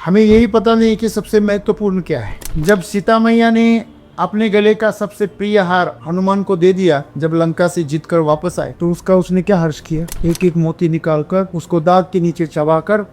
हमें यही पता नहीं कि सबसे महत्वपूर्ण क्या है। जब सीता मैया ने अपने गले का सबसे प्रिय हार हनुमान को दे दिया, जब लंका से जीत कर वापस आए, तो उसने क्या हर्ष किया। एक एक मोती निकालकर उसको दाग के नीचे चबाकर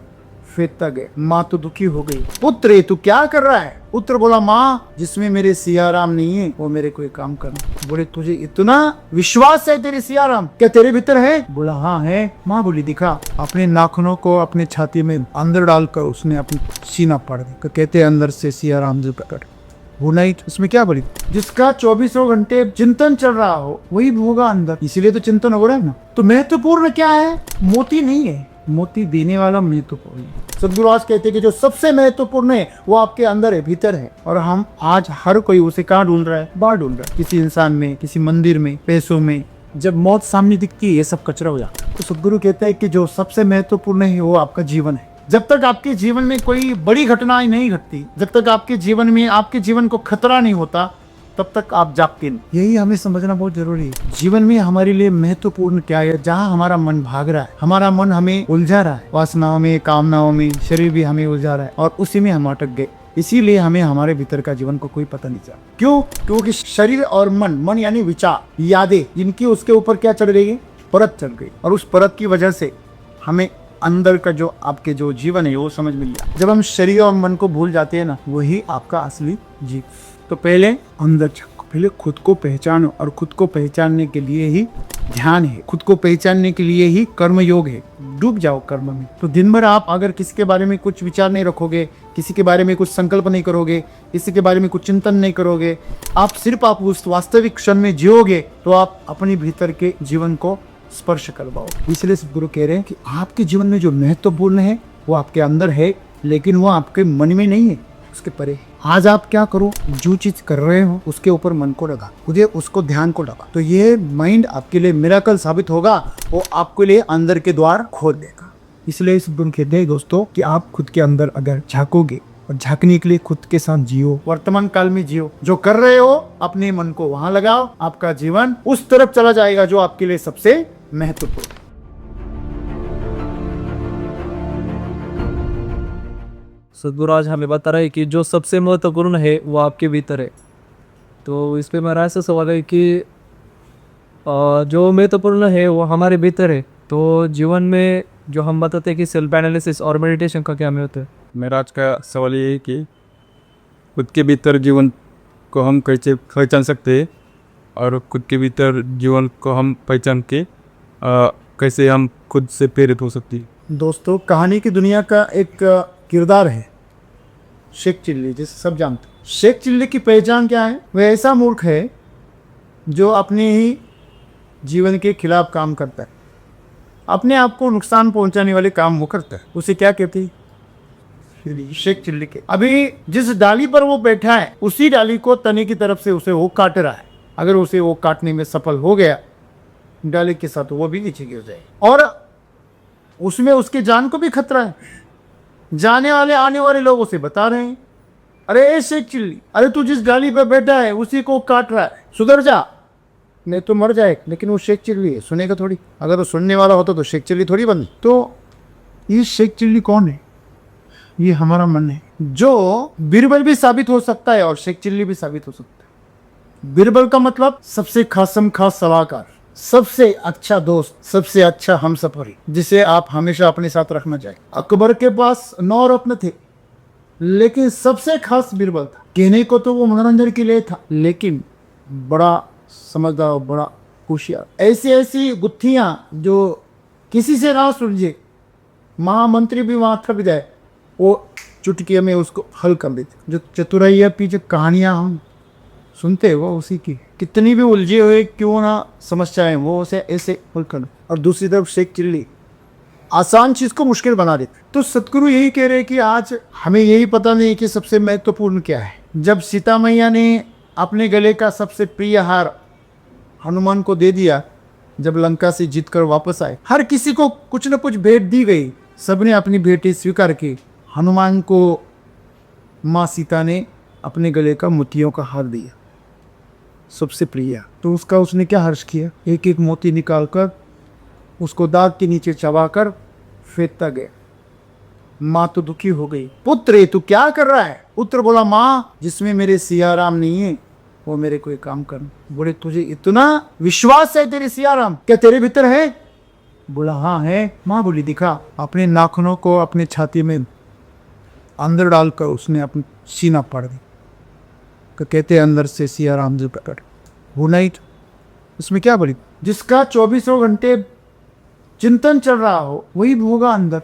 फेंकता गया। माँ तो दुखी हो गई। पुत्र तू क्या कर रहा है? पुत्र बोला, माँ जिसमें मेरे सिया राम नहीं है वो मेरे कोई काम करना। बोले, तुझे इतना विश्वास है तेरे सिया राम, क्या तेरे भीतर है? बोला, हाँ है। माँ बोली, दिखा। अपने नाखूनों को अपने छाती में अंदर डालकर उसने अपनी सीना फाड़ दी। कहते अंदर से सिया राम जी प्रकट वो नहीं। इसमें क्या बोली? जिसका 24 घंटे चिंतन चल रहा हो वही होगा अंदर, इसीलिए तो चिंतन हो रहा है ना। तो महत्वपूर्ण क्या है? मोती नहीं है, मोती देने वाला महत्वपूर्ण है। सदगुरु आज कहते हैं कि जो सबसे महत्वपूर्ण है वो आपके अंदर है, भीतर है। और हम आज हर कोई उसे कहाँ ढूंढ रहा है? बाहर ढूंढ रहा है, किसी इंसान में, किसी मंदिर में, पैसों में। जब मौत सामने दिखती है ये सब कचरा हो जाता है। तो सदगुरु कहते हैं कि जो सबसे महत्वपूर्ण है वो आपका जीवन है। जब तक आपके जीवन में कोई बड़ी घटनाएं नहीं घटती, जब तक आपके जीवन को खतरा नहीं होता, तब तक आप जागते नहीं। यही हमें समझना बहुत जरूरी है। जीवन में हमारे लिए महत्वपूर्ण क्या है? जहाँ हमारा मन भाग रहा है, हमारा मन हमें उलझा रहा है, वासनाओं में, कामनाओं में, शरीर भी हमें उलझा रहा है और उसी में हम अटक गए। इसीलिए हमें हमारे भीतर का जीवन को कोई पता नहीं चला। क्यों? क्योंकि शरीर और मन यानी विचार, यादें, जिनकी उसके ऊपर क्या चढ़ गई? परत चढ़ गई। और उस परत की वजह से हमें अंदर का जो आपके जो जीवन है वो समझ में लिया। जब हम शरीर और मन को भूल जाते हैं ना, वही आपका असली जीवन। तो पहले अंदर झांको, पहले खुद को पहचानो। और खुद को पहचानने के लिए ही ध्यान है, खुद को पहचानने के लिए ही कर्म योग है। डूब जाओ कर्म में। तो दिन भर आप अगर किसी के बारे में कुछ विचार नहीं रखोगे, किसी के बारे में कुछ संकल्प नहीं करोगे, किसी के बारे में कुछ चिंतन नहीं करोगे, आप उस वास्तविक क्षण में जियोगे, तो आप अपने भीतर के जीवन को स्पर्श कर पाओगे। इसलिए सदगुरु कह रहे हैं कि आपके जीवन में जो महत्वपूर्ण है वो आपके अंदर है, लेकिन वो आपके मन में नहीं है, उसके परे। आज आप क्या करो? जो चीज कर रहे हो उसके ऊपर मन को लगा, मुझे उसको ध्यान को लगा, तो ये माइंड आपके लिए मिरेकल साबित होगा। वो आपके लिए अंदर के द्वार खोल देगा। इसलिए सदगुरु कहते हैं दोस्तों कि आप खुद के अंदर अगर झांकोगे और झांकने के लिए खुद के साथ जियो, वर्तमान काल में जियो। जो कर रहे हो अपने मन को वहां लगाओ, आपका जीवन उस तरफ चला जाएगा जो आपके लिए सबसे महत्वपूर्ण। सदगुरु आज हमें बता रहे हैं कि जो सबसे महत्वपूर्ण है वो आपके भीतर है। तो इस पे मेरा ऐसा सवाल है कि जो महत्वपूर्ण है वो हमारे भीतर है, तो जीवन में जो हम बताते हैं कि सेल्फ एनालिसिस और मेडिटेशन का क्या महत्व है? मेरा आज का सवाल ये है कि खुद के भीतर जीवन को हम कैसे पहचान सकते हैं और खुद के भीतर जीवन को हम पहचान के कैसे हम खुद से प्रेरित हो सकती है। दोस्तों, कहानी की दुनिया का एक किरदार है शेख चिल्ली, जिसे सब जानते हैं। शेख चिल्ली की पहचान क्या है? वह ऐसा मूर्ख है जो अपने ही जीवन के खिलाफ काम करता है, अपने आप को नुकसान पहुंचाने वाले काम वो करता है। उसे क्या कहते हैं? शेख चिल्ली के। अभी जिस डाली पर वो बैठा है उसी डाली को तने की तरफ से उसे वो काट रहा है। अगर उसे वो काटने में सफल हो गया, डाली के साथ वो भी नीचे गिर जाए और उसमें उसके जान को भी खतरा है। जाने वाले आने वाले लोग उसे बता रहे हैं, अरे ए शेख चिल्ली, अरे तू जिस डाली पर बैठा है उसी को काट रहा है, सुधर जा, नहीं तो मर जाए। लेकिन वो शेख चिल्ली है, सुनेगा थोड़ी। अगर वो सुनने वाला होता तो शेख चिल्ली थोड़ी बन। तो ये शेख चिल्ली कौन है? ये हमारा मन है, जो बीरबल भी साबित हो सकता है और शेख चिल्ली भी साबित हो सकता है। बीरबल का मतलब सबसे खासम खास सलाहकार, सबसे अच्छा दोस्त, सबसे अच्छा हमसफरी, जिसे आप हमेशा अपने साथ रखना चाहिए। अकबर के पास 9 रत्न थे, लेकिन सबसे खास बीरबल था। कहने को तो वो मनोरंजन के लिए था, लेकिन बड़ा समझदार, बड़ा होशियार। ऐसी ऐसी गुत्थियां जो किसी से ना सुलझे, महामंत्री भी वहां थक जाए, वो चुटकियों में उसको हल कर देते। जो चतुरैया पीछे कहानियां हम सुनते वो उसी की, कितनी भी उलझे हुए क्यों ना समस्याएं, वो उसे ऐसे हल कर। और दूसरी तरफ शेख चिल्ली आसान चीज को मुश्किल बना देते। तो सतगुरु यही कह रहे हैं कि आज हमें यही पता नहीं कि सबसे महत्वपूर्ण क्या है। जब सीता मैया ने अपने गले का सबसे प्रिय हार हनुमान को दे दिया, जब लंका से जीत कर वापस आए, हर किसी को कुछ न कुछ भेंट दी गई, सबने अपनी भेंटें स्वीकार की। हनुमान को माँ सीता ने अपने गले का मोतियों का हार दिया, सबसे प्रिय। तो उसने क्या हर्ष किया? एक एक मोती निकालकर उसको दाग के नीचे चबाकर फेंकता गया। माँ तो दुखी हो गई, पुत्र ये तू क्या कर रहा है? पुत्र बोला, माँ जिसमें मेरे सियाराम नहीं है वो मेरे को एक काम कर। बोले, तुझे इतना विश्वास है तेरे सियाराम, क्या तेरे भीतर है? बोला, हाँ है। माँ बोली, दिखा। अपने नाखूनों को अपने छाती में अंदर डालकर उसने अपना सीना फाड़ दी। कहते अंदर से सियाराम जी प्रकट वो नहीं। उसमें क्या बोली? जिसका 24 घंटे चिंतन चल रहा हो वही होगा अंदर,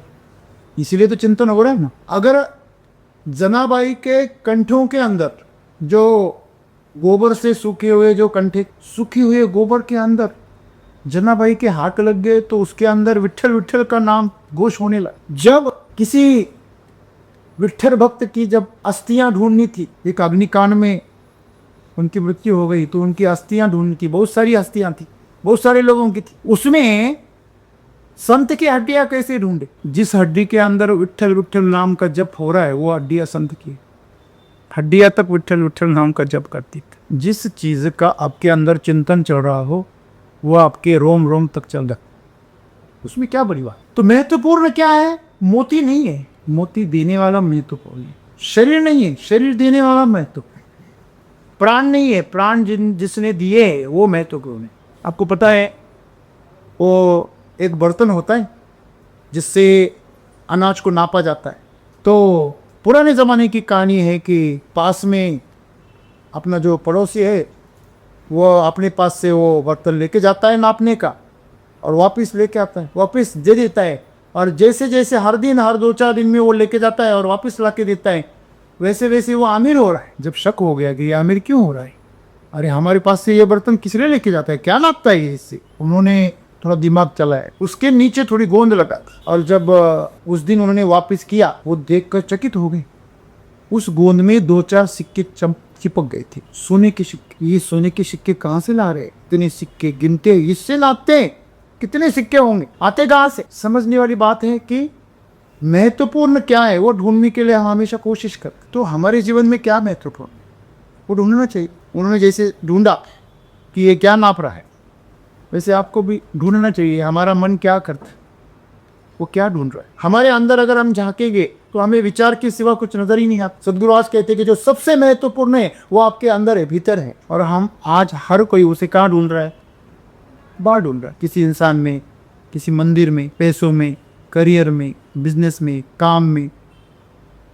इसीलिए तो चिंतन हो रहा है ना। अगर जनाबाई के कंठों के अंदर जो गोबर से सूखे हुए जो कंठे, सूखे हुए गोबर के अंदर जनाबाई के हाथ लग गए तो उसके अंदर विट्ठल विट्ठल का नाम घोष होने लगा। जब किसी विट्ठल भक्त की जब अस्थियां ढूंढनी थी, एक अग्निकांड में उनकी मृत्यु हो गई तो उनकी अस्थियां ढूंढनी थी, बहुत सारी अस्थियां थी, बहुत सारे लोगों की थी। उसमें संत की हड्डियां कैसे ढूंढे? जिस हड्डी के अंदर विट्ठल विट्ठल नाम का जप हो रहा है वो हड्डियां संत की हड्डियां तक विट्ठल विट्ठल नाम का जप करती थी। जिस चीज का आपके अंदर चिंतन चल रहा हो वो आपके रोम रोम तक चल रहा, उसमें क्या बड़ी बात? तो महत्वपूर्ण क्या है? मोती नहीं है, मोती देने वाला महत्वपूर्ण है। शरीर नहीं है, शरीर देने वाला महत्वपूर्ण। प्राण नहीं है, प्राण जिसने दिए वो महत्वपूर्ण है। आपको पता है वो एक बर्तन होता है जिससे अनाज को नापा जाता है। तो पुराने ज़माने की कहानी है कि पास में अपना जो पड़ोसी है वो अपने पास से वो बर्तन लेके जाता है नापने का और वापस लेके आता है, वापस दे देता है। और जैसे जैसे हर दिन हर 2-4 दिन में वो लेके जाता है और वापस ला के देता है, वैसे वैसे वो अमीर हो रहा है। जब शक हो गया कि ये अमीर क्यों हो रहा है, अरे हमारे पास से ये बर्तन किस लिए लेके जाता है, क्या नापता है ये इससे? उन्होंने थोड़ा दिमाग चलाया, उसके नीचे थोड़ी गोंद लगा और जब उस दिन उन्होंने वापस किया वो देखकर चकित हो गए। उस गोंद में 2-4 सिक्के चिपक गए थे, सोने के सिक्के। ये सोने के सिक्के कहाँ से ला रहे? इतने सिक्के गिनते इससे नापते कितने सिक्के होंगे, आते कहाँ से? समझने वाली बात है कि महत्वपूर्ण क्या है वो ढूंढने के लिए हम हमेशा कोशिश करते। तो हमारे जीवन में क्या महत्वपूर्ण वो ढूंढना चाहिए। उन्होंने जैसे ढूंढा कि ये क्या नाप रहा है, वैसे आपको भी ढूंढना चाहिए हमारा मन क्या करता है, वो क्या ढूंढ रहा है। हमारे अंदर अगर हम झांकेंगे तो हमें विचार के सिवा कुछ नजर ही नहीं आता। सदगुरु आज कहते हैं कि जो सबसे महत्वपूर्ण है वो आपके अंदर है, भीतर है। और हम आज हर कोई उसे कहाँ ढूंढ रहा है? बाहर ढूंढ रहा है, किसी इंसान में, किसी मंदिर में, पैसों में, करियर में, बिजनेस में, काम में,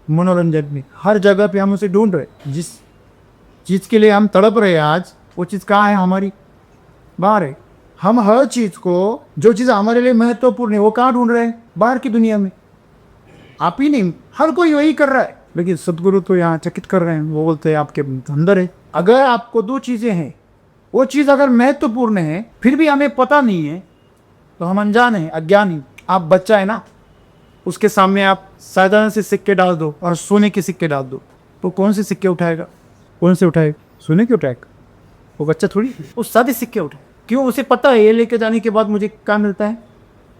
मनोरंजन में, हर जगह पे हम उसे ढूंढ रहे हैं। जिस चीज़ के लिए हम तड़प रहे हैं आज वो चीज़ कहाँ है? हमारी बाहर है। हम हर चीज़ को, जो चीज़ हमारे लिए महत्वपूर्ण है वो कहाँ ढूंढ रहे हैं? बाहर की दुनिया में। आप ही नहीं, हर कोई वही कर रहा है। लेकिन सदगुरु तो यहाँ चकित कर रहे हैं, वो बोलते हैं आपके अंदर है। अगर आपको 2 चीज़ें हैं, वो चीज़ अगर महत्वपूर्ण है फिर भी हमें पता नहीं है तो हम अनजान हैं, अज्ञानी। आप बच्चा है ना, उसके सामने आप साधारण से सिक्के डाल दो और सोने के सिक्के डाल दो तो कौन से सिक्के उठाएगा? कौन से उठाएगा? सोने के उठाएगा? वो बच्चा थोड़ी, वो सादे सिक्के उठाए। क्यों? उसे पता है ये लेके जाने के बाद मुझे क्या मिलता है,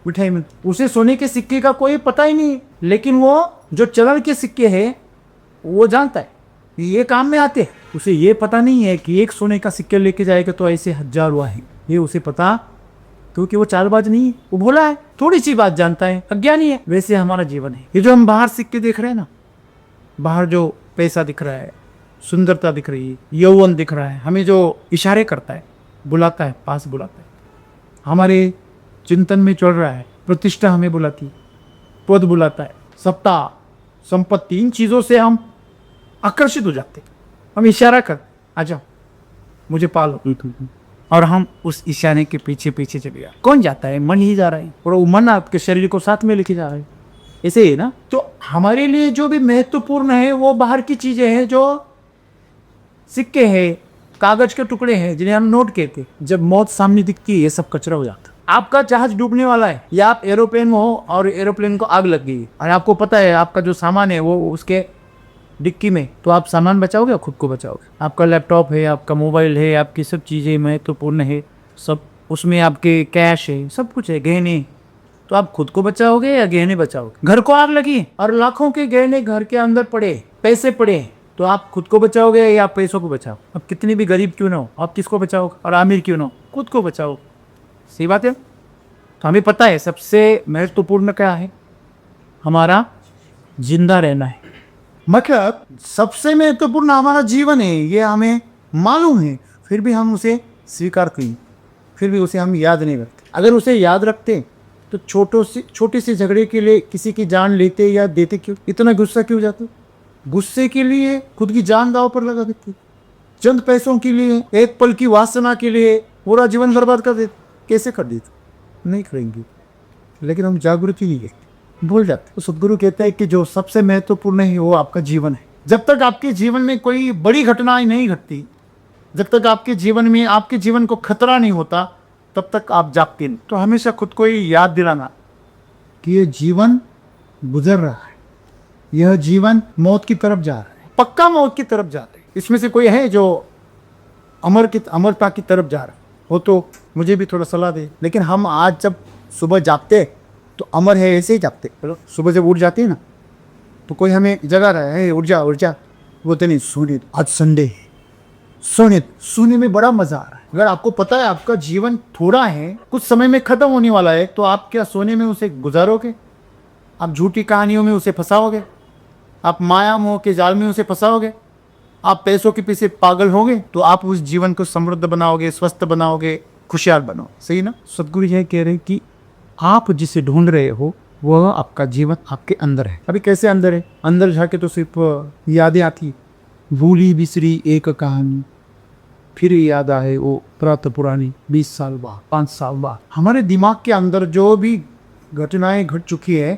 मिठाई मिलती। उसे सोने के सिक्के का कोई पता ही नहीं। लेकिन वो जो चलन के सिक्के हैं वो जानता है ये काम में आते हैं। उसे ये पता नहीं है कि एक सोने का सिक्के लेके जाएगा तो ऐसे 1000 हुआ है, ये उसे पता, क्योंकि वो चालबाज नहीं है, वो भोला है, थोड़ी सी बात जानता है, अज्ञानी है। वैसे हमारा जीवन है। ये जो हम बाहर सिक्के देख रहे हैं ना, बाहर जो पैसा दिख रहा है, सुंदरता दिख रही है, यौवन दिख रहा है, हमें जो इशारे करता है, बुलाता है, पास बुलाता है, हमारे चिंतन में चल रहा है, प्रतिष्ठा हमें बुलाती है, पद बुलाता है, सत्ता, संपत्ति, इन चीज़ों से हम आकर्षित हो जाते हैं। हम इशारा कर, आ जाओ मुझे पालो, और हम उस इशारे के पीछे पीछे चले जाए। कौन जाता है? मन ही जा रहा है, और वो मन आपके शरीर को साथ में लेके जा रहा है। ऐसे ही ना। तो हमारे लिए जो भी महत्वपूर्ण है वो बाहर की चीजें हैं, जो सिक्के हैं, कागज के टुकड़े हैं, जिन्हें हम नोट कहते हैं। जब मौत सामने दिखती है ये सब कचरा हो जाता है। आपका जहाज डूबने वाला है या आप एरोप्लेन में हो और एरोप्लेन को आग लग गई है और आपको पता है आपका जो सामान है वो उसके डिक्की में, तो आप सामान बचाओगे या खुद को बचाओगे? आपका लैपटॉप है, आपका मोबाइल है, आपकी सब चीज़ें महत्वपूर्ण है, सब उसमें आपके कैश है, सब कुछ है, गहने, तो आप खुद को बचाओगे या गहने बचाओगे? घर को आग लगी और लाखों के गहने घर के अंदर पड़े, पैसे पड़े, तो आप खुद को बचाओगे या आप पैसों को बचाओ? अब कितनी भी गरीब क्यों ना हो, आप किसको बचाओगे? और अमीर क्यों ना हो, खुद को बचाओ। सही बात है। तो हमें पता है सबसे महत्वपूर्ण क्या है, हमारा जिंदा रहना है। मतलब सबसे महत्वपूर्ण हमारा जीवन है, ये हमें मालूम है, फिर भी हम उसे स्वीकार करें, फिर भी उसे हम याद नहीं रखते। अगर उसे याद रखते तो छोटी सी झगड़े के लिए किसी की जान लेते या देते क्यों? इतना गुस्सा क्यों जाते? गुस्से के लिए खुद की जान दांव पर लगा देते, चंद पैसों के लिए, एक पल की वासना के लिए पूरा जीवन बर्बाद कर देते। कैसे कर देते? नहीं करेंगे, लेकिन हम जागृति नहीं है, भूल जाते। तो सदगुरु कहते हैं कि जो सबसे महत्वपूर्ण है वो आपका जीवन है। जब तक आपके जीवन में कोई बड़ी घटनाएं नहीं घटती, जब तक आपके जीवन में आपके जीवन को खतरा नहीं होता, तब तक आप जागते नहीं। तो हमेशा खुद को ये याद दिलाना कि ये जीवन गुजर रहा है, यह जीवन मौत की तरफ जा रहा है, पक्का मौत की तरफ जा रहा है। इसमें से कोई है जो अमरता की तरफ जा रहा हो तो मुझे भी थोड़ा सलाह दे। लेकिन हम आज जब सुबह जागते तो अमर है ऐसे ही जागते। चलो सुबह जब उठ जाते हैं ना, तो कोई हमें जगा रहा है, उठ जा उठ जा, बोलते नहीं सोने आज संडे है, सोने में बड़ा मजा आ रहा है। अगर आपको पता है आपका जीवन थोड़ा है, कुछ समय में खत्म होने वाला है, तो आप क्या सोने में उसे गुजारोगे? आप झूठी कहानियों में उसे फंसाओगे? आप माया मोह के जाल में उसे फंसाओगे? आप पैसों के पीछे पागल होगे? तो आप उस जीवन को समृद्ध बनाओगे, स्वस्थ बनाओगे, खुशहाल बनाओ। सही ना? सदगुरु यह कह रहे हैं कि आप जिसे ढूंढ रहे हो वह आपका जीवन आपके अंदर है। अभी कैसे अंदर है? अंदर जाके तो सिर्फ यादें आती, भूली बिसरी एक कहानी, फिर याद आए वो प्रात पुरानी 20 साल बाद, 5 साल बाद। हमारे दिमाग के अंदर जो भी घटनाएं घट चुकी है,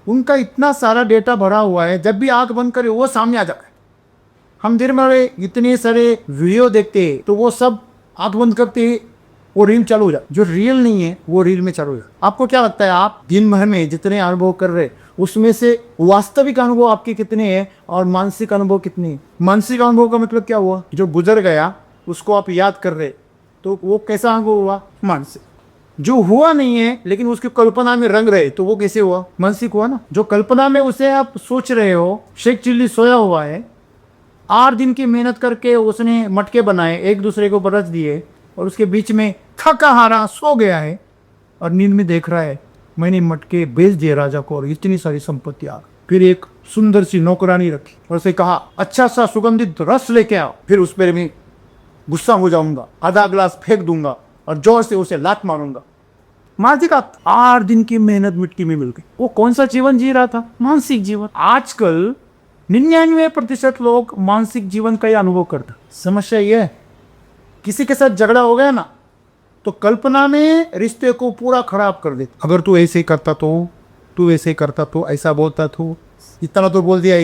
उनका इतना सारा डेटा भरा हुआ है, जब भी आंख बंद करे वो सामने आ जाता है। हम दिन भर इतने सारे वीडियो देखते हैं, तो वो सब आंख बंद करते ही वो रील चालू हो जाए। जो रियल नहीं है वो रील में चालू हो जाए। आपको क्या लगता है, आप दिन भर में जितने अनुभव कर रहे, उसमें से वास्तविक अनुभव आपके कितने हैं और मानसिक अनुभव कितने हैं? मानसिक अनुभव का मतलब क्या हुआ? जो गुजर गया उसको आप याद कर रहे, तो वो कैसा अनुभव हुआ? मानसिक। जो हुआ नहीं है लेकिन उसकी कल्पना में रंग रहे, तो वो कैसे हुआ? मानसिक हुआ ना। जो कल्पना में उसे आप सोच रहे हो, शेख चिल्ली सोया हुआ है, 8 दिन की मेहनत करके उसने मटके बनाए, एक दूसरे को बरस दिए, और उसके बीच में थका हारा सो गया है और नींद में देख रहा है मैंने मटके बेच दिए राजा को और इतनी सारी संपत्ति आ गई। फिर एक सुंदर सी नौकरानी रखी और उसे कहा अच्छा सा सुगंधित रस लेके आओ, फिर उस पर मैं गुस्सा हो जाऊंगा, आधा ग्लास फेंक दूंगा और जोर से उसे लात मारूंगा। मानसिक 8 दिन की मेहनत मिट्टी में मिल गई। वो कौन सा जीवन जी रहा था? मानसिक जीवन। आजकल 99% लोग मानसिक जीवन का ही अनुभव करते। समस्या यह है, किसी के साथ झगड़ा हो गया ना, तो कल्पना में रिश्ते को पूरा खराब कर देते। अगर तू ऐसे ही करता तो, तू ऐसे ही करता तो, ऐसा बोलता तो, इतना तो बोल दिया,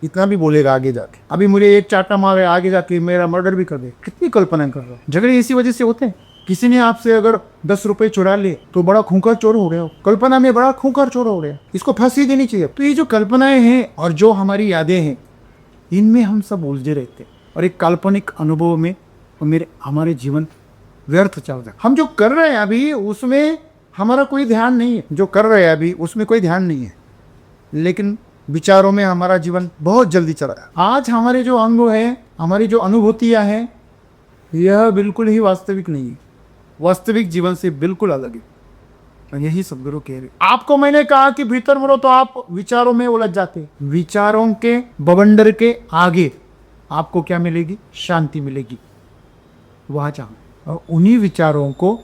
इतना भी बोलेगा आगे जाके, अभी मुझे एक चाटा मारे आगे जाके मेरा मर्डर भी कर दे। कितनी कल्पना कर रहा हूँ। झगड़े इसी वजह से होते हैं। किसी ने आपसे अगर 10 रुपए चुरा लिए तो बड़ा खूंखार चोर हो गया, कल्पना में बड़ा खूंखार चोर हो गया, इसको फांसी देनी चाहिए। तो ये जो कल्पनाएं हैं और जो हमारी यादें हैं, इनमें हम सब उलझे रहते हैं और एक काल्पनिक अनुभव में हमारे जीवन व्यर्थ चल रहा है। हम जो कर रहे हैं अभी उसमें हमारा कोई ध्यान नहीं है, जो कर रहे हैं अभी उसमें कोई ध्यान नहीं है, लेकिन विचारों में हमारा जीवन बहुत जल्दी चला है। आज हमारे जो अनुभव है, हमारी जो अनुभूतियां हैं, यह बिल्कुल ही वास्तविक नहीं है, वास्तविक जीवन से बिल्कुल अलग है। और यही सदगुरु कह रहे। आपको मैंने कहा कि भीतर मुड़ो तो आप विचारों में उलझ जाते। विचारों के बवंडर के आगे आपको क्या मिलेगी? शांति मिलेगी। वहां जाओ और उन्हीं विचारों को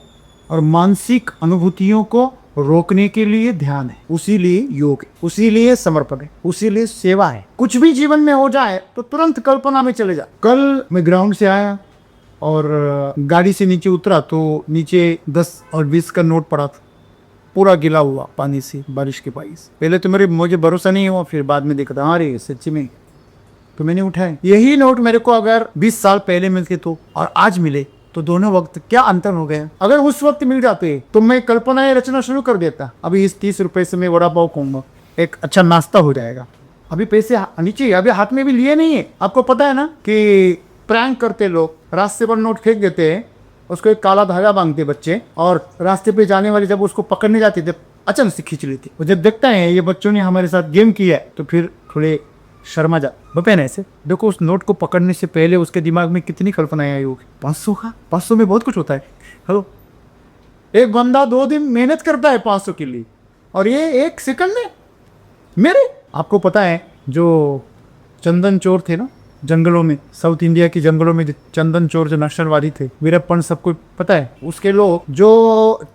और मानसिक अनुभूतियों को रोकने के लिए ध्यान है, उसी लिए योग है, उसी लिए समर्पण है, उसी लिए सेवा है। कुछ भी जीवन में हो जाए तो तुरंत कल्पना में चले जा। कल मैं ग्राउंड से आया और गाड़ी से नीचे उतरा तो नीचे 10 और 20 का नोट पड़ा था, पूरा गिला हुआ पानी से, बारिश के पानी से। पहले तो मुझे भरोसा नहीं हुआ, फिर बाद में देखा था अरे सच्ची में, तो मैंने उठाए। यही नोट मेरे को अगर 20 साल पहले मिलते तो और आज मिले तो दोनों वक्त क्या अंतर हो गया। अगर उस वक्त मिल जाते तो मैं कल्पनाएं रचना शुरू कर देता। अभी इस 30 रुपए से मैं वड़ा पाव खाऊंगा, एक अच्छा नाश्ता हो जाएगा। अभी पैसे नीचे, अभी हाथ में भी लिए नहीं है। आपको पता है ना कि प्रैंक करते लोग, रास्ते पर नोट फेंक देते हैं, उसको एक काला धागा बांधते बच्चे, और रास्ते पे जाने वाले जब उसको पकड़ने जाते थे अचानक से खींच लेते। और जब देखता है ये बच्चों ने हमारे साथ गेम किया है तो फिर थोड़े शर्मा जा बपेन ऐसे। देखो उस नोट को पकड़ने से पहले उसके दिमाग में कितनी कल्पनाएं आई होगी। 500 का, 500 में बहुत कुछ होता है। हेलो, एक बंदा 2 दिन मेहनत करता है 500 के लिए, और ये 1 सेकंड में मेरे आपको पता है जो चंदन चोर थे ना जंगलों में, साउथ इंडिया की जंगलों में जो चंदन चोर जो नक्सलवादी थे, वीरप्पन, सबको पता है। उसके लोग जो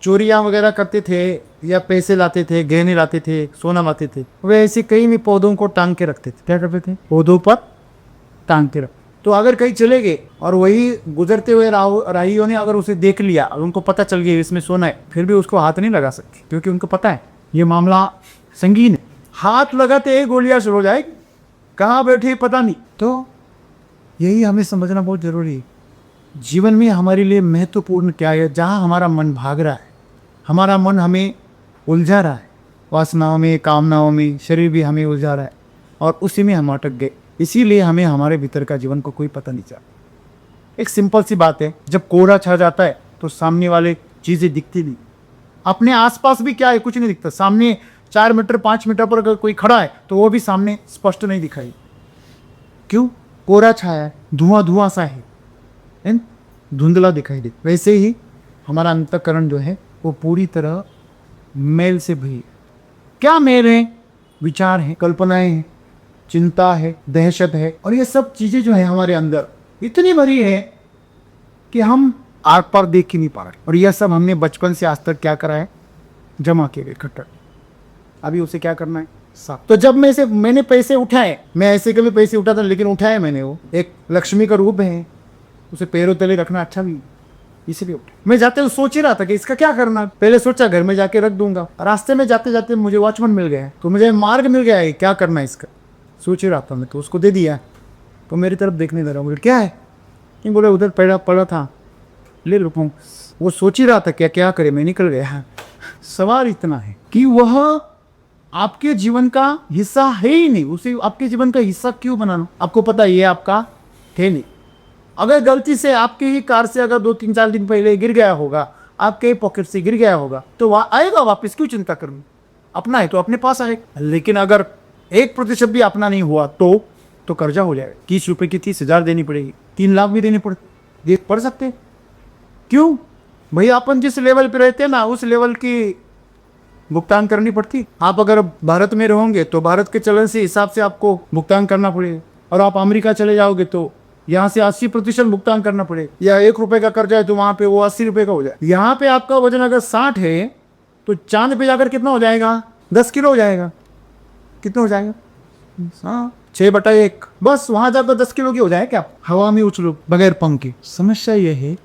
चोरियां वगैरह करते थे या पैसे लाते थे, गहने लाते थे, सोना लाते थे, वे ऐसे कहीं भी पौधों को टांग के रखते थे। क्या करते थे? पौधों पर टांग के रख। तो अगर कहीं चले गए और वही गुजरते हुए राहियों ने अगर उसे देख लिया और उनको पता चल गया इसमें सोना है, फिर भी उसको हाथ नहीं लगा सकते, क्योंकि उनको पता है ये मामला संगीन है। हाथ लगाते ही गोलियां शुरू हो जाएगी, कहाँ बैठे पता नहीं। तो यही हमें समझना बहुत जरूरी है। जीवन में हमारे लिए महत्वपूर्ण क्या है? जहाँ हमारा मन भाग रहा है, हमारा मन हमें उलझा रहा है, वासनाओं में, कामनाओं में, शरीर भी हमें उलझा रहा है और उसी में हम अटक गए। इसीलिए हमें हमारे भीतर का जीवन को कोई पता नहीं चलता। एक सिंपल सी बात है, जब कोहरा छा जाता है तो सामने वाले चीज़ें दिखती नहीं। अपने आसपास भी क्या है, कुछ नहीं दिखता। सामने 4 मीटर 5 मीटर पर अगर कोई खड़ा है तो वो भी सामने स्पष्ट नहीं दिखाई। क्यों? कोहरा छाया है, धुआं धुआं सा है, धुंधला दिखाई दे। वैसे ही हमारा अंतःकरण जो है वो पूरी तरह मैल से भरी है। क्या मैल है? विचार है, कल्पनाएं हैं, चिंता है, दहशत है, और ये सब चीजें जो है हमारे अंदर इतनी भरी है कि हम आर पार देख ही नहीं पा रहे। और यह सब हमने बचपन से आज तक क्या करा है? जमा किए गए इकट्ठा। अभी उसे क्या करना है? साफ। तो जब मैंने पैसे उठाए, मैं ऐसे कभी पैसे उठाता, लेकिन उठाए मैंने, वो एक लक्ष्मी का रूप है, उसे पैरों तले रखना अच्छा भी, इसलिए उठा। मैं जाते हुए सोच ही रहा था कि इसका क्या करना। पहले सोचा घर में जाके रख दूंगा, रास्ते में जाते जाते मुझे वॉचमैन मिल गया, तो मुझे मार्ग मिल गया है क्या करना है इसका। सोच ही रहा था मैं, तो उसको दे दिया। तो मेरी तरफ देखने लगा, मुझे क्या है? नहीं, बोले उधर पड़ा था, ले लो। वो सोच ही रहा था क्या क्या करे, मैं निकल गया। सवाल इतना है कि वह आपके जीवन का हिस्सा है ही नहीं, उसे आपके जीवन का हिस्सा क्यों बनाना? आपको पता है ये आपका है नहीं। अगर गलती से आपकी ही कार से अगर 2-3-4 दिन पहले गिर गया होगा, आपके पॉकेट से गिर गया होगा, तो वह आएगा वापस, क्यों चिंता करनी? अपना है तो अपने पास आएगा। लेकिन अगर 1% भी अपना नहीं हुआ तो कर्जा हो जाएगा। 30 रुपए की 30,000 देनी पड़ेगी, 3 लाख भी देने पड़ सकते। क्यों भैया? अपन जिस लेवल पे रहते हैं ना, उस लेवल की भुगतान करनी पड़ती। आप अगर भारत में रहोगे तो भारत के चलन से हिसाब से आपको भुगतान करना पड़ेगा, और आप अमेरिका चले जाओगे तो यहाँ से 80% भुगतान करना पड़ेगा। या 1 रुपए का कर्जा है तो वहाँ पे वो 80 रुपए का हो जाए। यहाँ पे आपका वजन अगर 60 है तो चांद पे जाकर कितना हो जाएगा? 10 किलो हो जाएगा। कितना हो जाएगा? हाँ, 6/1। बस वहाँ जाकर 10 किलो की हो जाए क्या? हवा में उछलो बगैर पंख के। समस्या यह है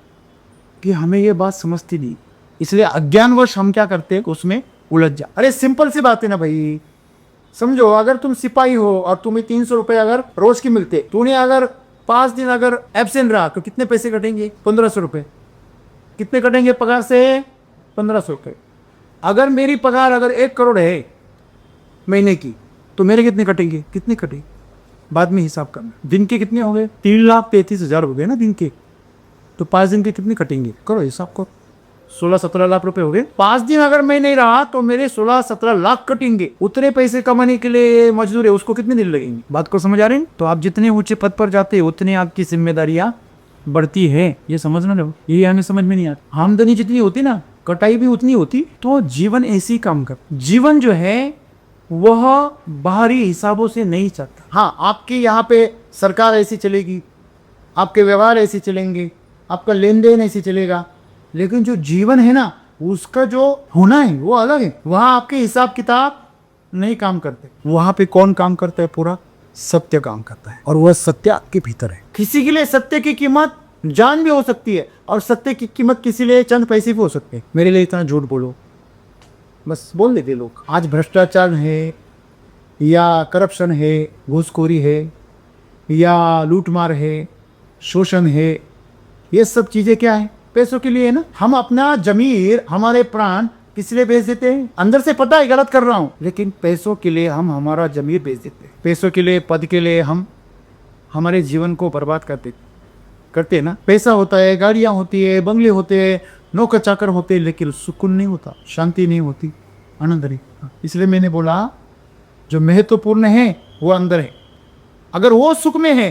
कि हमें ये बात समझती नहीं, इसलिए अज्ञानवश हम क्या करते हैं? उसमें उलझ जा। अरे सिंपल सी बात है ना भाई, समझो। अगर तुम सिपाही हो और तुम्हें 300 रुपए अगर रोज की मिलते, तूने अगर 5 दिन अगर एब्सेंट रहा तो कितने पैसे कटेंगे? 1500 रुपए। कितने कटेंगे पगार से? 1500 रुपए। अगर मेरी पगार अगर 1 करोड़ है महीने की, तो मेरे कितने कटेंगे? कितने कटेंगे बाद में हिसाब करना। दिन के कितने हो गए? 3,33,000 हो गए ना दिन के। तो 5 दिन के कितने कटेंगे? करो हिसाब करो। 16-17 लाख रुपए हो गए। 5 दिन अगर मैं नहीं रहा तो मेरे 16-17 लाख कटेंगे। उतने पैसे कमाने के लिए मजदूर है, उसको कितने दिन लगेंगे? बात को समझ आ रहे हैं? तो आप जितने ऊंचे पद पर जाते हैं उतने आपकी जिम्मेदारियां बढ़ती है, ये समझना लो। ये हमें समझ में नहीं आता। आमदनी जितनी होती ना, कटाई भी उतनी होती। तो जीवन ऐसी काम कर, जीवन जो है वह बाहरी हिसाबों से नहीं चलता। हाँ, आपके यहाँ पे सरकार ऐसी चलेगी, आपके व्यवहार ऐसे चलेंगे, आपका लेन देन ऐसे चलेगा, लेकिन जो जीवन है ना, उसका जो होना है वो अलग है। वहाँ आपके हिसाब किताब नहीं काम करते। वहाँ पे कौन काम करता है? पूरा सत्य काम करता है, और वह सत्य आपके भीतर है। किसी के लिए सत्य की कीमत जान भी हो सकती है, और सत्य की कीमत किसी लिए चंद पैसे भी हो सकते हैं। मेरे लिए इतना झूठ बोलो, बस बोल देते लोग। आज भ्रष्टाचार है या करप्शन है, घूसखोरी है या लूटमार है, शोषण है, ये सब चीजें क्या है? पैसों के लिए है ना। हम अपना जमीर, हमारे प्राण किस लिए बेच देते हैं? अंदर से पता है गलत कर रहा हूं, लेकिन पैसों के लिए हम हमारा जमीर बेच देते हैं। पैसों के लिए, पद के लिए हम हमारे जीवन को बर्बाद करते हैं ना। पैसा होता है, गाड़ियां होती है, बंगले होते हैं, नौकर चाकर होते हैं, लेकिन सुकून नहीं होता, शांति नहीं होती, आनंद नहीं। इसलिए मैंने बोला जो महत्वपूर्ण है वो अंदर है। अगर वो सुख में है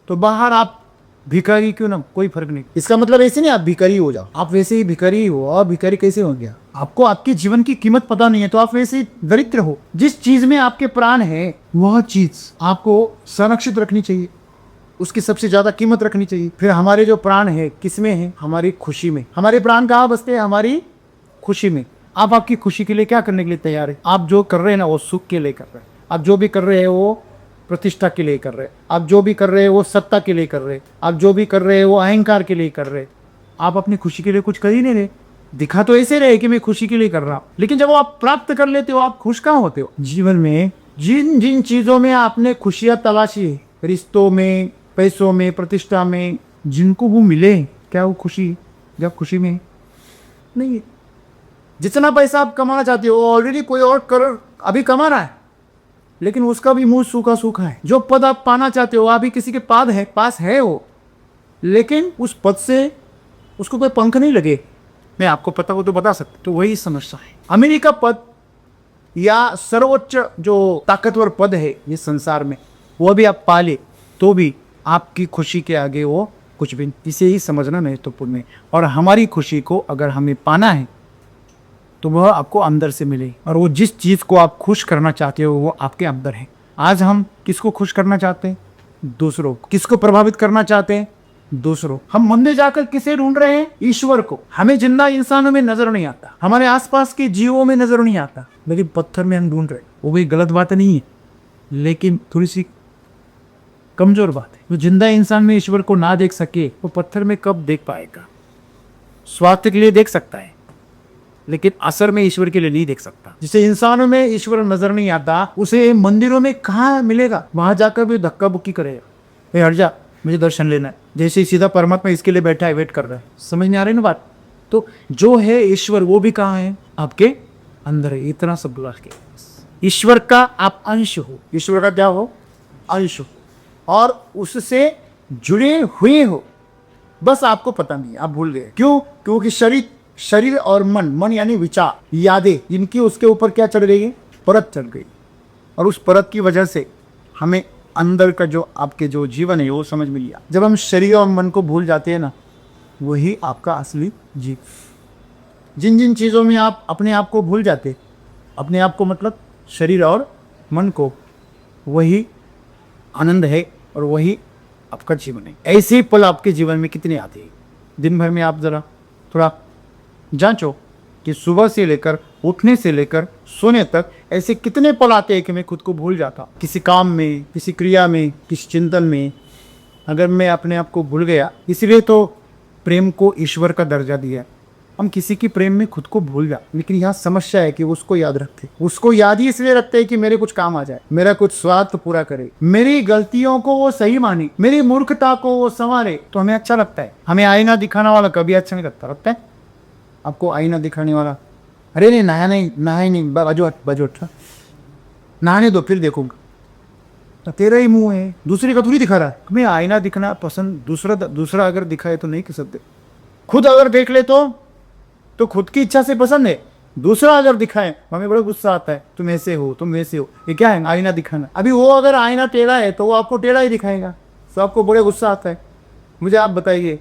तो बाहर आप भिखारी क्यों ना, कोई फर्क नहीं। इसका मतलब ऐसे नहीं आप भिखारी हो जाओ, आप वैसे ही भिखारी हो। और भिखारी कैसे हो गया? आपको आपके जीवन की कीमत पता नहीं है तो आप वैसे ही दरिद्र हो। जिस चीज में आपके प्राण है वह चीज आपको संरक्षित रखनी चाहिए, उसकी सबसे ज्यादा कीमत रखनी चाहिए। फिर हमारे जो प्राण है किसमें है? हमारी खुशी में। हमारे प्राण कहाँ बसते हैं? हमारी खुशी में। आप आपकी खुशी के लिए क्या करने के लिए तैयार है? आप जो कर रहे हैं ना वो सुख के लिए कर रहे हैं, आप जो भी कर रहे हैं वो प्रतिष्ठा के लिए कर रहे हैं, आप जो भी कर रहे हैं वो सत्ता के लिए कर रहे हैं, आप जो भी कर रहे हैं वो अहंकार के लिए कर रहे हैं। आप अपनी खुशी के लिए कुछ कर ही नहीं रहे। दिखा तो ऐसे रहे कि मैं खुशी के लिए कर रहा हूं, लेकिन जब वो आप प्राप्त कर लेते हो आप खुश कहाँ होते हो? जीवन में जिन जिन चीजों में आपने खुशियां तलाशी, रिश्तों में, पैसों में, प्रतिष्ठा में, जिनको वो मिले, क्या वो खुशी जब खुशी में नहीं है? जितना पैसा आप कमाना चाहते हो ऑलरेडी कोई और कर अभी कमा रहा है, लेकिन उसका भी मुंह सूखा सूखा है। जो पद आप पाना चाहते हो अभी किसी के पास है वो, लेकिन उस पद से उसको कोई पंख नहीं लगे। मैं आपको पता हो तो बता सकता। तो वही समस्या है। अमेरिका पद या सर्वोच्च जो ताकतवर पद है इस संसार में, वो भी आप पाले तो भी आपकी खुशी के आगे वो कुछ भी। इसे ही समझना महत्वपूर्ण है। और हमारी खुशी को अगर हमें पाना है तो वह आपको अंदर से मिले, और वो जिस चीज़ को आप खुश करना चाहते हो वो आपके अंदर है। आज हम किसको खुश करना चाहते हैं? दूसरों को। किसको प्रभावित करना चाहते हैं? दूसरों। हम मंदिर जाकर किसे ढूंढ रहे हैं? ईश्वर को। हमें जिंदा इंसानों में नजर नहीं आता, हमारे आसपास के जीवों में नजर नहीं आता, लेकिन पत्थर में हम ढूंढ रहे हैं। वो भी गलत बात नहीं है, लेकिन थोड़ी सी कमजोर बात है। जो जिंदा इंसान में ईश्वर को ना देख सके वो पत्थर में कब देख पाएगा? स्वार्थ के लिए देख सकता है, लेकिन असर में ईश्वर के लिए नहीं देख सकता। जिसे इंसानों में ईश्वर नजर नहीं आता उसे मंदिरों में कहाँ मिलेगा? वहां जाकर भी धक्का बुक्की करेगा। हट जा, मुझे दर्शन लेना है। जैसे सीधा परमात्मा इसके लिए बैठा है, वेट कर रहा है। समझ नहीं आ रही ना बात? तो जो है ईश्वर वो भी कहाँ है? आपके अंदर है। इतना सब बोला के ईश्वर का आप अंश हो। ईश्वर का क्या हो? अंश हो, और उससे जुड़े हुए हो। बस आपको पता नहीं, आप भूल गए। क्यों? क्योंकि शरीर और मन यानी विचार, यादें, इनकी उसके ऊपर क्या चढ़ गई? परत चढ़ गई। और उस परत की वजह से हमें अंदर का जो आपके जो जीवन है वो समझ में लिया। जब हम शरीर और मन को भूल जाते हैं ना, वही आपका असली जीवन। जिन जिन चीज़ों में आप अपने आप को भूल जाते, अपने आप को मतलब शरीर और मन को, वही आनंद है और वही आपका जीवन है। ऐसे पल आपके जीवन में कितने आते हैं? दिन भर में आप ज़रा थोड़ा जांचो कि सुबह से लेकर उठने से लेकर सोने तक ऐसे कितने पल आते हैं कि मैं खुद को भूल जाता, किसी काम में, किसी क्रिया में, किसी चिंतन में। अगर मैं अपने आप को भूल गया, इसलिए तो प्रेम को ईश्वर का दर्जा दिया। हम किसी की प्रेम में खुद को भूल जा, लेकिन यहाँ समस्या है कि उसको याद रखते। उसको याद ही इसलिए रखते हैं कि मेरे कुछ काम आ जाए, मेरा कुछ स्वार्थ पूरा करे, मेरी गलतियों को वो सही माने, मेरी मूर्खता को वो संवारे, तो हमें अच्छा लगता है। हमें आईना दिखाने वाला कभी अच्छा नहीं लगता है? आपको आईना दिखाने वाला, अरे नहीं नहाया नहीं, बजो नहाने दो फिर देखूंगा, तो तेरा ही मुंह है, दूसरे का थोड़ी दिखा रहा है। हमें आईना दिखना पसंद, दूसरा अगर दिखाए तो नहीं कर सकते। खुद अगर देख ले तो खुद की इच्छा से पसंद है। दूसरा अगर दिखाए हमें बड़ा गुस्सा आता है, तुम ऐसे हो, तुम वैसे हो। ये क्या है? आईना दिखाना। अभी वो अगर आईना टेढ़ा है तो वो आपको टेढ़ा ही दिखाएगा, तो आपको बड़े गुस्सा आता है। मुझे आप बताइए,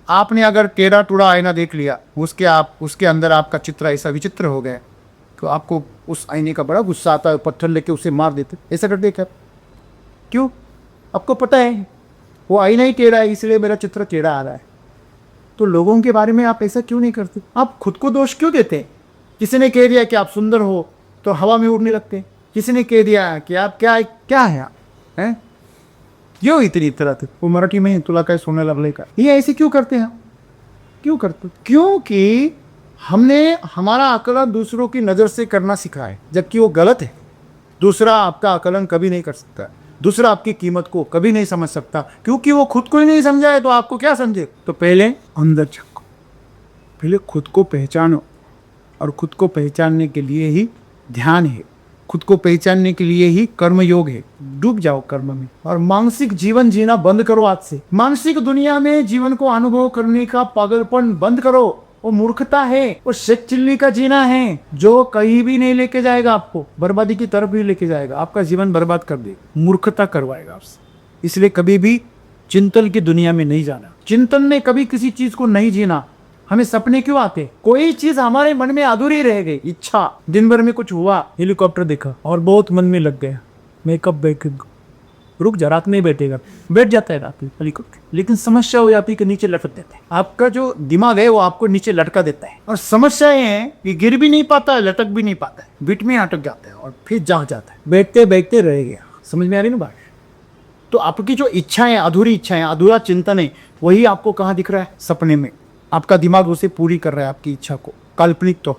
आपने अगर टेढ़ा टूढ़ा आईना देख लिया, उसके अंदर आपका चित्र ऐसा विचित्र हो गया, तो आपको उस आईने का बड़ा गुस्सा आता है, पत्थर लेके उसे मार देते। ऐसा करते क्या? क्यों? आपको पता है वो आईना ही टेढ़ा है, इसलिए मेरा चित्र टेढ़ा आ रहा है। तो लोगों के बारे में आप ऐसा क्यों नहीं करते? आप खुद को दोष क्यों देते? किसी ने कह दिया कि आप सुंदर हो तो हवा में उड़ने लगते। किसी ने कह दिया कि आप क्या है आप हैं, क्यों इतनी तरह वो मराठी में तुला काय सोने लगले का, ये ऐसे क्यों करते हैं? क्यों करते? क्योंकि हमने हमारा आकलन दूसरों की नज़र से करना सीखा है, जबकि वो गलत है। दूसरा आपका आकलन कभी नहीं कर सकता, दूसरा आपकी कीमत को कभी नहीं समझ सकता, क्योंकि वो खुद को ही नहीं समझा है तो आपको क्या समझे? तो पहले अंदर झांको, पहले खुद को पहचानो, और खुद को पहचानने के लिए ही ध्यान है, खुद को पहचानने के लिए ही कर्म योग है। डूब जाओ कर्म में और मानसिक जीवन जीना बंद करो। आज से मानसिक दुनिया में जीवन को अनुभव करने का पागलपन बंद करो। वो मूर्खता है, वो शेख चिल्ली का जीना है, जो कहीं भी नहीं लेके जाएगा, आपको बर्बादी की तरफ भी लेके जाएगा, आपका जीवन बर्बाद कर देगा, मूर्खता करवाएगा आपसे। इसलिए कभी भी चिंतन की दुनिया में नहीं जाना। चिंतन में कभी किसी चीज को नहीं जीना, हमें सपने क्यों आते? कोई चीज हमारे मन में अधूरी रह गई, इच्छा, दिन भर में कुछ हुआ, हेलीकॉप्टर देखा और बहुत मन में लग गया, मैं कब बैठूंगा, रुक जा, रात में ही बैठेगा, बैठ जाता है रात में हेलीकॉप्टर। लेकिन समस्या हो जाती है कि नीचे लटक देता है। आपका जो दिमाग है वो आपको नीचे लटका देता है, और समस्या ये है कि गिर भी नहीं पाता है, लटक भी नहीं पाता है, बीच में अटक जाता है और फिर जाग जाता है। बैठते बैठते रह गया। समझ में आ रही ना बात? तो आपकी जो इच्छाएं, अधूरी इच्छाएं, अधूरा चिंतन है, वही आपको कहाँ दिख रहा है? सपने में। आपका दिमाग उसे पूरी कर रहा है, आपकी इच्छा को, काल्पनिक तो।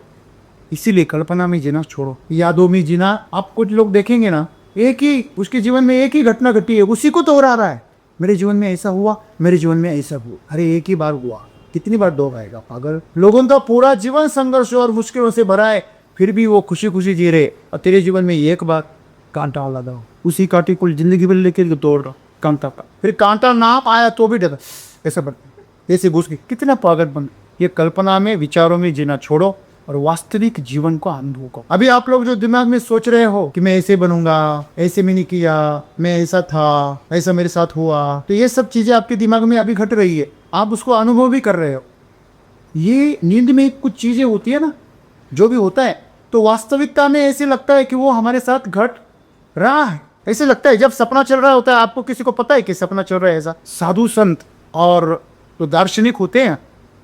इसीलिए कल्पना में जीना छोड़ो, यादों में जीना। आप कुछ लोग देखेंगे ना, एक ही, उसके जीवन में एक ही घटना घटी है, उसी को दोहरा रहा है। मेरे जीवन में ऐसा हुआ, मेरे जीवन में ऐसा हुआ। अरे एक ही बार हुआ, कितनी बार दोहराएगा पागल? लोगों का पूरा जीवन संघर्ष और मुश्किलों से भरा है, फिर भी वो खुशी खुशी जी रहे, और तेरे जीवन में एक बार कांटा वाला दो, उसी कांटे को जिंदगी भर लेके तोड़ रहा कांटा का। फिर कांटा ना आया तो भी डर, ऐसा बनता, ऐसे घुस गई। कितना पागल बन। ये कल्पना में, विचारों में जीना छोड़ो और वास्तविक जीवन को अनुभव करो। अभी आप लोग जो दिमाग में सोच रहे हो कि मैं ऐसे बनूंगा, ऐसे मैंने किया, मैं ऐसा था, ऐसा मेरे साथ हुआ, तो ये सब चीजें आपके दिमाग में अभी घट रही है, आप उसको अनुभव भी कर रहे हो। ये नींद में कुछ चीजें होती है ना, जो भी होता है, तो वास्तविकता में ऐसे लगता है कि वो हमारे साथ घट रहा है। ऐसे लगता है जब सपना चल रहा होता है, आपको किसी को पता है कि सपना चल रहा है ऐसा? साधु संत और तो दार्शनिक होते हैं,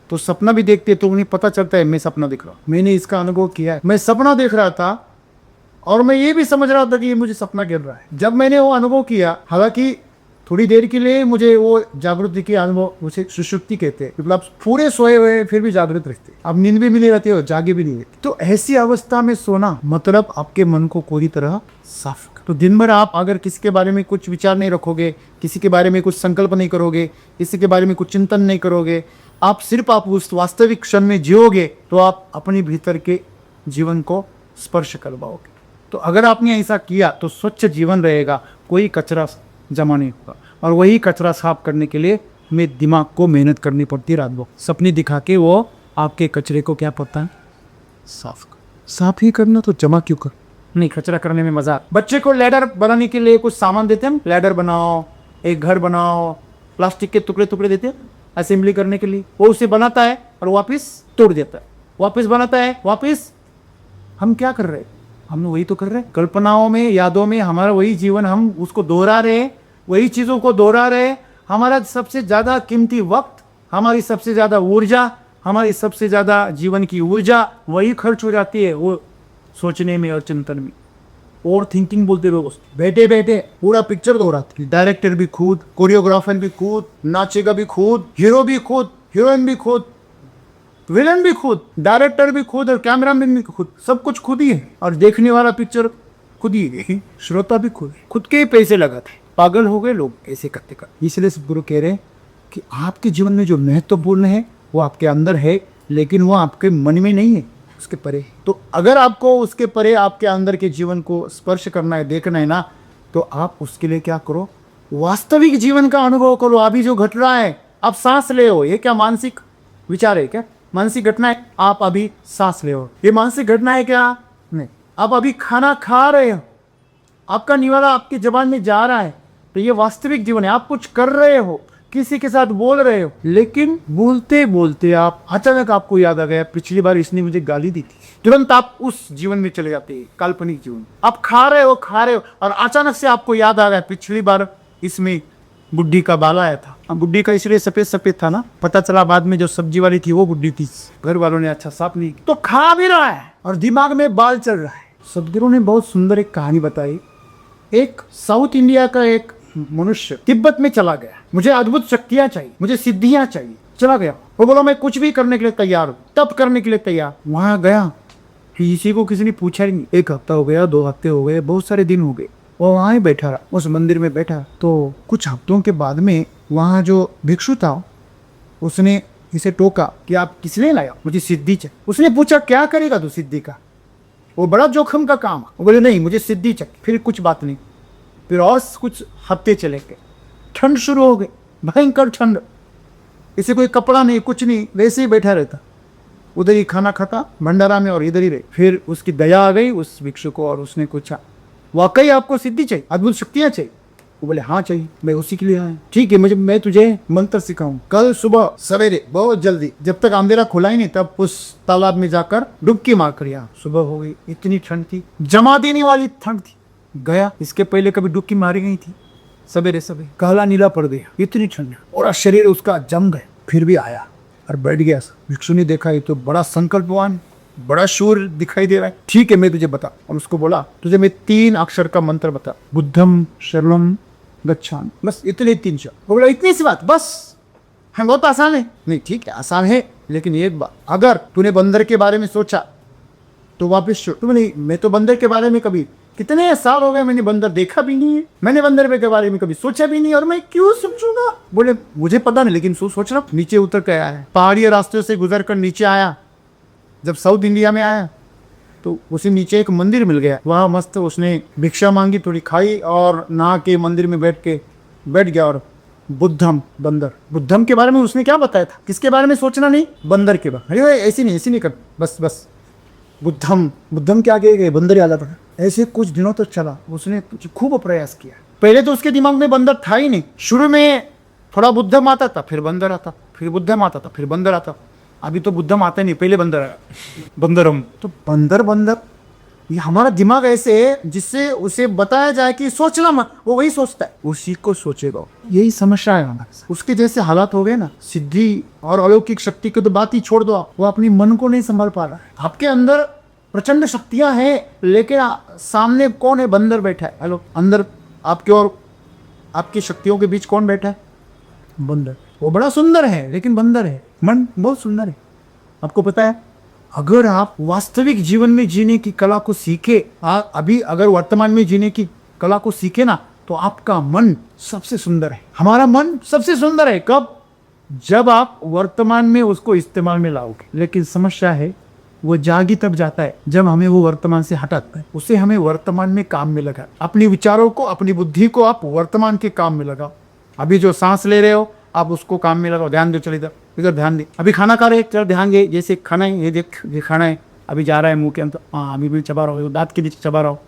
तो सपना भी देखते हैं, तो उन्हें पता चलता है मैं सपना देख रहा हूँ। मैंने इसका अनुभव किया है, मैं सपना देख रहा था और मैं ये भी समझ रहा था कि ये मुझे सपना गिर रहा है। जब मैंने वो अनुभव किया, हालांकि थोड़ी देर के लिए मुझे वो जागृति के अनुभव, उसे सुषुप्ति कहते हैं, मतलब आप पूरे सोए हुए फिर भी जागृत रहते, आप नींद भी नहीं रहते हो, जागे भी नहीं रहते। तो ऐसी अवस्था में सोना मतलब आपके मन को पूरी तरह साफ। तो दिन भर आप अगर किसी के बारे में कुछ विचार नहीं रखोगे, किसी के बारे में कुछ संकल्प नहीं करोगे, किसी के बारे में कुछ चिंतन नहीं करोगे, आप सिर्फ आप उस वास्तविक क्षण में जियोगे, तो आप अपने भीतर के जीवन को स्पर्श कर पाओगे। तो अगर आपने ऐसा किया तो स्वच्छ जीवन रहेगा, कोई कचरा जमा नहीं होगा। और वही कचरा साफ करने के लिए हमें दिमाग को मेहनत करनी पड़ती है रात भर। सपने दिखा के वो आपके कचरे को क्या पता है, साफ कर। साफ ही करना तो जमा क्यों कर, नहीं कचरा करने में मजा। बच्चे को लैडर बनाने के लिए कुछ सामान देते हैं, लैडर बनाओ, एक घर बनाओ, प्लास्टिक के टुकड़े टुकड़े देते हैं असेंबली करने के लिए, वो उसे बनाता है और वापस तोड़ देता है, वापस बनाता है, वापस। हम क्या कर रहे हैं? हम वही तो कर रहे हैं, कल्पनाओं में, यादों में हमारा वही जीवन, हम उसको दोहरा रहे हैं, वही चीज़ों को दोहरा रहे हैं। हमारा सबसे ज़्यादा कीमती वक्त, हमारी सबसे ज़्यादा ऊर्जा, हमारी सबसे ज़्यादा जीवन की ऊर्जा वही खर्च हो जाती है, वो सोचने में और चिंतन में। ओवर थिंकिंग बोलते लोग, बैठे बैठे पूरा पिक्चर दोहराते। डायरेक्टर भी खुद, कोरियोग्राफर भी खुद, नाचेगा भी खुद, हीरो भी खुद, हीरोइन भी खुद, विलन भी खुद, डायरेक्टर भी खुद और कैमरामैन भी खुद, सब कुछ खुद ही है। और देखने वाला पिक्चर खुद ही है, श्रोता भी खुद है, खुद के ही पैसे लगाते। पागल हो गए लोग ऐसे करते कर। इसलिए सदगुरु कह रहे हैं कि आपके जीवन में जो महत्वपूर्ण है वो आपके अंदर है, लेकिन वो आपके मन में नहीं है, उसके परे। तो अगर आपको उसके परे आपके अंदर के जीवन को स्पर्श करना है, देखना है ना, तो आप उसके लिए क्या करो, वास्तविक जीवन का अनुभव करो। अभी जो घट रहा है, आप सांस ले हो, ये क्या मानसिक विचार है? क्या मानसिक घटना है? आप अभी सांस ले हो, ये मानसिक घटना है क्या? नहीं। आप अभी खाना खा रहे हो, आपका निवाला आपकी जबान में जा रहा है, तो ये वास्तविक जीवन है। आप कुछ कर रहे हो, किसी के साथ बोल रहे हो, लेकिन बोलते बोलते आप अचानक आपको याद आ गया, पिछली बार इसने मुझे गाली दी थी। तुरंत आप उस जीवन में चले जाते हैं, काल्पनिक जीवन। आप खा रहे हो और अचानक से आपको याद आ गया, पिछली बार इसमें बुड्ढी का बाल आया था। अब बुड्ढी का इसलिए सफेद सफेद था ना, पता चला बाद में जो सब्जी वाली थी वो बुड्ढी थी, घर वालों ने अच्छा साफ नहीं, तो खा भी रहा है और दिमाग में बाल चल रहा है। सदगुरु ने बहुत सुंदर एक कहानी बताई। एक साउथ इंडिया का एक मनुष्य तिब्बत में चला गया, मुझे अद्भुत शक्तियां चाहिए, मुझे सिद्धियां चाहिए, चला गया। वो बोला मैं कुछ भी करने के लिए तैयार हूँ, तप करने के लिए तैयार। वहां गया, किसी को किसी ने पूछा ही नहीं। 1 हफ्ता हो गया, 2 हफ्ते हो गए, बहुत सारे दिन हो गए, वो वहां ही बैठा रहा, उस मंदिर में बैठा। तो कुछ हफ्तों के बाद में वहां जो भिक्षु था, उसने इसे टोका कि आप किस लिए लाया, मुझे सिद्धि चाहिए। उसने पूछा क्या करेगा तू सिद्धि का, वो बड़ा जोखिम का काम है। वो बोले नहीं मुझे सिद्धि चाहिए। फिर कुछ बात नहीं, फिर और कुछ हफ्ते चले गए, ठंड शुरू हो गई, भयंकर ठंड, इसे कोई कपड़ा नहीं, कुछ नहीं, वैसे ही बैठा रहता, उधर ही खाना खाता भंडारा में और इधर ही रहे। फिर उसकी दया आ गई उस भिक्षु को और उसने पूछा वाकई आपको सिद्धि चाहिए, अद्भुत शक्तियां चाहिए? वो बोले हाँ चाहिए, मैं उसी के लिए आया। ठीक है, मैं तुझे मंत्र सिखाऊं। कल सुबह सवेरे बहुत जल्दी, जब तक अंधेरा खुला ही नहीं तब उस तालाब में जाकर डुबकी मार कर आ। सुबह हो गई, इतनी ठंड थी, जमा देने वाली ठंड थी। गया, इसके पहले कभी डुबकी मारी गई थी। सवेरे सवेरे काला नीला पड़ गया, इतनी ठंड, और शरीर उसका जम गया। फिर भी आया और बैठ गया। भिक्षु ने देखा ये तो बड़ा संकल्पवान, बड़ा शूर दिखाई दे रहा है। ठीक है, मैं तुझे बता। और उसको बोला तुझे मैं 3 अक्षर का मंत्र बता, बुद्धम शरणम गच्छामि, बस इतने 3 शब्द। वो बोला इतनी सी बात बस? हाँ बहुत आसान है। नहीं ठीक है आसान है, लेकिन एक बात, अगर तूने बंदर के बारे में सोचा तो वापिस छोड़। तुम नहीं, मैं तो बंदर के बारे में कभी, कितने साल हो गए मैंने बंदर देखा भी नहीं है, मैंने बंदर के बारे में कभी सोचा भी नहीं, और मैं क्यों सोचूंगा? बोले मुझे पता नहीं, लेकिन सोच रहा। नीचे उतर के आया है, पहाड़ी रास्ते से गुजर कर नीचे आया। जब साउथ इंडिया में आया तो उसे नीचे एक मंदिर मिल गया, वहाँ मस्त उसने भिक्षा मांगी, थोड़ी खाई और नहा के मंदिर में बैठ गया। और बुद्धम, बंदर, बुद्धम के बारे में उसने क्या बताया था? किसके बारे में सोचना नहीं? बंदर के बारे में। अरे ऐसी नहीं कर, बस बुद्धम के आगे गए, बंदर याद आता। ऐसे कुछ दिनों तक चला, उसने खूब प्रयास किया। पहले तो उसके दिमाग में बंदर था ही नहीं। शुरू में थोड़ा बुद्धम आता था, फिर बंदर आता, फिर बुद्धम आता था, फिर बंदर आता। अभी तो बुद्धम आता नहीं, पहले बंदर आया, बंदरम। तो बंदर, ये हमारा दिमाग ऐसे है जिससे उसे बताया जाए कि सोचना मत, वो वही सोचता है, उसी को सोचेगा। यही समस्या है हमारे। उसके जैसे हालात हो गए ना, सिद्धि और अलौकिक शक्ति की तो बात ही छोड़ दो आप, वो अपनी मन को नहीं संभाल पा रहा है। आपके अंदर प्रचंड शक्तियां हैं, लेकिन सामने कौन है? बंदर बैठा है। हेलो, अंदर आपके और आपकी शक्तियों के बीच कौन बैठा है? बंदर। वो बड़ा सुंदर है, लेकिन बंदर है। मन बहुत सुंदर है। आपको पता है, अगर आप वास्तविक जीवन में जीने की कला को सीखे, अभी अगर वर्तमान में जीने की कला को सीखे ना, तो आपका मन सबसे सुंदर है। हमारा मन सबसे सुंदर है कब? जब आप वर्तमान में उसको इस्तेमाल में लाओगे। लेकिन समस्या है, वो जागी तब जाता है जब हमें वो वर्तमान से हटाता है। उसे हमें वर्तमान में काम में लगा। अपनी विचारों को, अपनी बुद्धि को आप वर्तमान के काम में लगाओ। अभी जो सांस ले रहे हो आप उसको काम में लगाओ। ध्यान दो, चल इधर ध्यान दे। अभी खाना खा रहे, चल ध्यान दे, जैसे खाना है, ये देख, ये खाना है, अभी जा रहा है मुंह के अंदर, हाँ अभी भी चबा रहा हो, दांत के नीचे चबा रहा हो,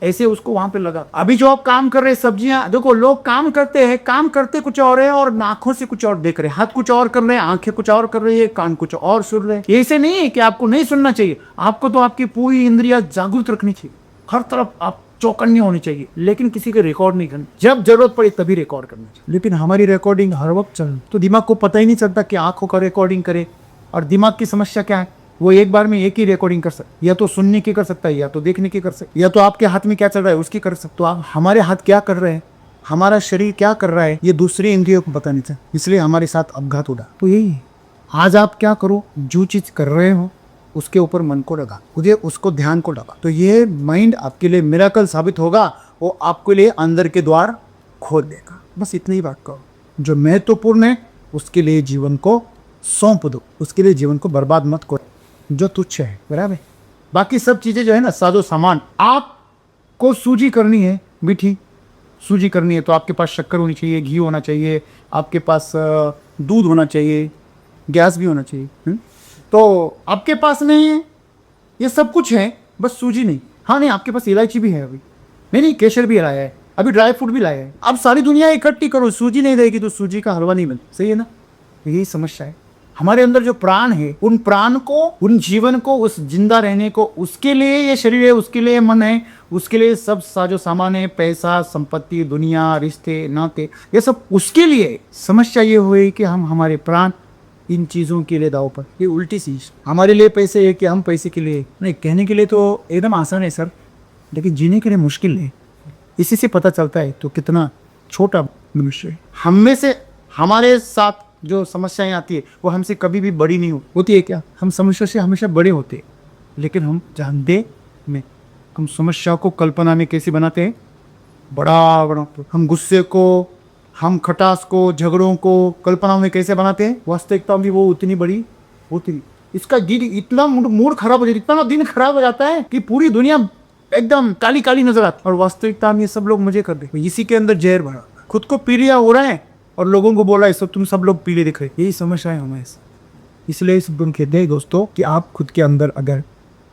ऐसे उसको वहां पे लगा। अभी जो आप काम कर रहे हैं, सब्जियां देखो, लोग काम करते हैं, काम करते कुछ और है और आंखों से कुछ और देख रहे हैं, हाथ कुछ और कर रहे हैं, आंखें कुछ और कर रही है, कान कुछ और सुन रहे हैं। ऐसे नहीं है कि आपको नहीं सुनना चाहिए, आपको तो आपकी पूरी इंद्रिया जागृत रखनी चाहिए, हर तरफ आप चौकन्ने होनी चाहिए, लेकिन किसी के रिकॉर्ड नहीं करना। जब जरूरत पड़े तभी रिकॉर्ड करना चाहिए। लेकिन हमारी रिकॉर्डिंग हर वक्त चल, तो दिमाग को पता ही नहीं चलता कि आंखों का रिकॉर्डिंग करे। और दिमाग की समस्या क्या है? वो एक बार में एक ही रिकॉर्डिंग कर सकता, या तो सुनने की कर सकता है, या तो देखने की कर सकता है, या तो आपके हाथ में क्या चल रहा है उसकी कर सकते। तो आप, हमारे हाथ क्या कर रहे हैं, हमारा शरीर क्या कर रहा है, ये दूसरी इंद्रियों को पता नहीं था, इसलिए हमारे साथ अपघात उड़ा। तो यही आज आप क्या करो, जो चीज कर रहे हो उसके ऊपर मन को लगा, मुझे उसको ध्यान को लगा, तो ये माइंड आपके लिए मिराकल साबित होगा। वो आपके लिए अंदर के द्वार खोल देगा। बस इतनी ही बात करो। जो महत्वपूर्ण है उसके लिए जीवन को सौंप दो, उसके लिए जीवन को बर्बाद मत करो। जो तुच्छ है, बराबर, बाकी सब चीजें जो है ना, साजो सामान। आपको सूजी करनी है, मीठी सूजी करनी है, तो आपके पास शक्कर होनी चाहिए, घी होना चाहिए, आपके पास दूध होना चाहिए, गैस भी होना चाहिए। तो आपके पास नहीं है, ये सब कुछ है, बस सूजी नहीं। हाँ नहीं, आपके पास इलायची भी है, अभी नहीं, केसर भी लाया है, अभी ड्राई फ्रूट भी लाया है। अब सारी दुनिया इकट्ठी करो, सूजी नहीं रहेगी तो सूजी का हलवा नहीं बनता, सही है ना? यही समस्या है। हमारे अंदर जो प्राण है, उन प्राण को, उन जीवन को, उस जिंदा रहने को, उसके लिए ये शरीर है, उसके लिए मन है, उसके लिए सब साजो सामान है, पैसा, संपत्ति, दुनिया, रिश्ते, नाते, ये सब उसके लिए। समस्या ये हुई कि हम हमारे प्राण इन चीज़ों के लिए दाव पर, ये उल्टी चीज। हमारे लिए पैसे है कि हम पैसे के लिए नहीं। कहने के लिए तो एकदम आसान है सर, लेकिन जीने के लिए मुश्किल है। इसी से पता चलता है तो कितना छोटा मनुष्य है। हम में से हमारे साथ जो समस्याएं आती है वो हमसे कभी भी बड़ी नहीं होती है। क्या हम समस्या से हमेशा बड़े होते हैं, लेकिन हम जानते में, हम समस्या को कल्पना में कैसे बनाते हैं, बड़ा बड़ा। हम गुस्से को, हम खटास को, झगड़ों को कल्पना में कैसे बनाते हैं, वास्तविकता में वो उतनी बड़ी होती है। इसका दिन इतना मूड खराब हो जाता है, इतना दिन खराब हो जाता है कि पूरी दुनिया एकदम काली काली नजर आती है, और वास्तविकता में ये सब लोग मजे कर रहे। इसी के अंदर जहर भरा, खुद को पीलिया हो रहा है और लोगों को बोला है तुम सब लोग पीले दिख रहे। यही समस्या है हमें। इसलिए इस गुण कहते हैं दोस्तों कि आप खुद के अंदर अगर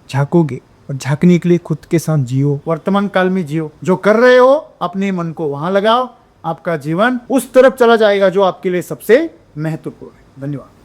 झांकोगे और झांकने के लिए खुद के साथ जियो, वर्तमान काल में जियो। जो कर रहे हो अपने मन को वहां लगाओ, आपका जीवन उस तरफ चला जाएगा जो आपके लिए सबसे महत्वपूर्ण है। धन्यवाद।